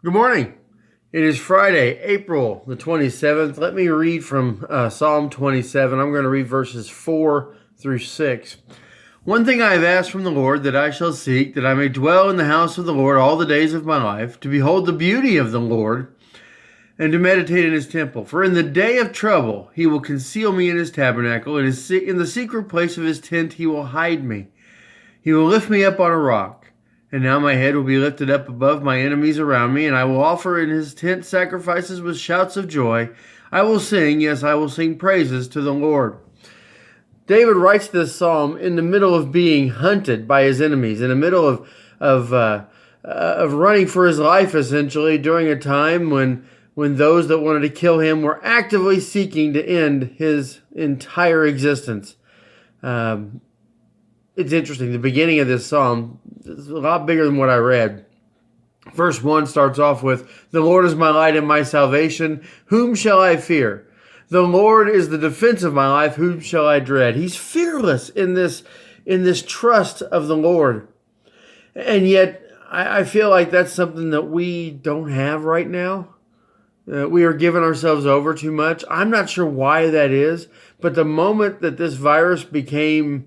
Good morning. It is Friday, April the 27th. Let me read from Psalm 27. I'm going to read verses 4 through 6. One thing I have asked from the Lord that I shall seek, that I may dwell in the house of the Lord all the days of my life, to behold the beauty of the Lord and to meditate in his temple. For in the day of trouble he will conceal me in his tabernacle. In the secret place of his tent he will hide me. He will lift me up on a rock. And now my head will be lifted up above my enemies around me, and I will offer in his tent sacrifices with shouts of joy. I will sing, yes, I will sing praises to the Lord. David writes this psalm in the middle of being hunted by his enemies, in the middle of running for his life, essentially, during a time when those that wanted to kill him were actively seeking to end his entire existence. It's interesting. The beginning of this psalm is a lot bigger than what I read. Verse 1 starts off with, "The Lord is my light and my salvation. Whom shall I fear? The Lord is the defense of my life. Whom shall I dread?" He's fearless in this trust of the Lord. And yet, I feel like that's something that we don't have right now. We are giving ourselves over too much. I'm not sure why that is, but the moment that this virus became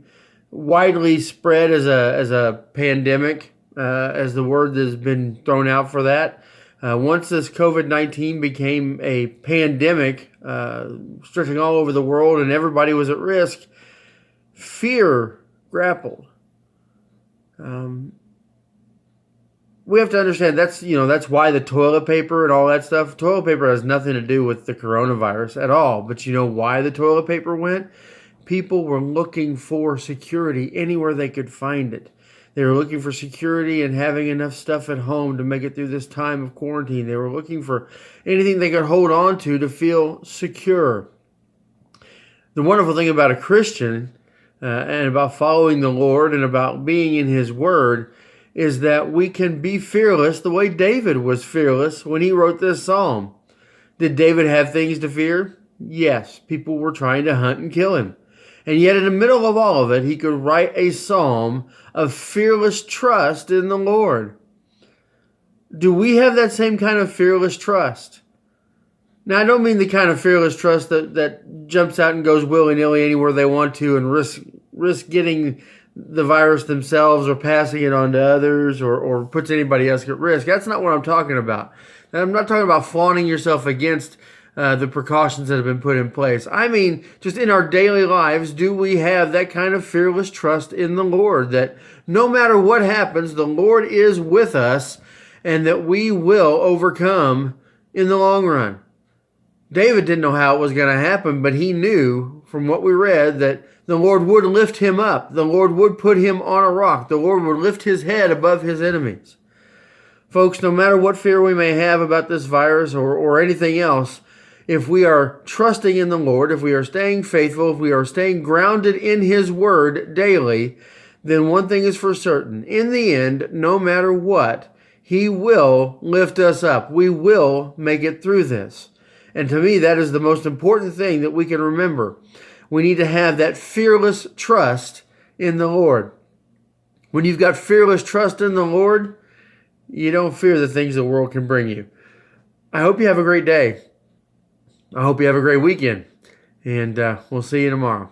widely spread as a pandemic, as the word that has been thrown out for that. Once this COVID-19 became a pandemic, stretching all over the world and everybody was at risk, fear grappled. We have to understand that's why the toilet paper and all that stuff. Toilet paper has nothing to do with the coronavirus at all. But you know why the toilet paper went? People were looking for security anywhere they could find it. They were looking for security and having enough stuff at home to make it through this time of quarantine. They were looking for anything they could hold on to feel secure. The wonderful thing about a Christian and about following the Lord and about being in his word is that we can be fearless the way David was fearless when he wrote this psalm. Did David have things to fear? Yes, people were trying to hunt and kill him. And yet in the middle of all of it, he could write a psalm of fearless trust in the Lord. Do we have that same kind of fearless trust? Now, I don't mean the kind of fearless trust that jumps out and goes willy-nilly anywhere they want to and risk getting the virus themselves or passing it on to others or puts anybody else at risk. That's not what I'm talking about. And I'm not talking about flaunting yourself against the precautions that have been put in place. I mean, just in our daily lives, do we have that kind of fearless trust in the Lord that no matter what happens, the Lord is with us and that we will overcome in the long run? David didn't know how it was going to happen, but he knew from what we read that the Lord would lift him up. The Lord would put him on a rock. The Lord would lift his head above his enemies. Folks, no matter what fear we may have about this virus or anything else, if we are trusting in the Lord, if we are staying faithful, if we are staying grounded in his word daily, then one thing is for certain. In the end, no matter what, he will lift us up. We will make it through this. And to me, that is the most important thing that we can remember. We need to have that fearless trust in the Lord. When you've got fearless trust in the Lord, you don't fear the things the world can bring you. I hope you have a great day. I hope you have a great weekend, and we'll see you tomorrow.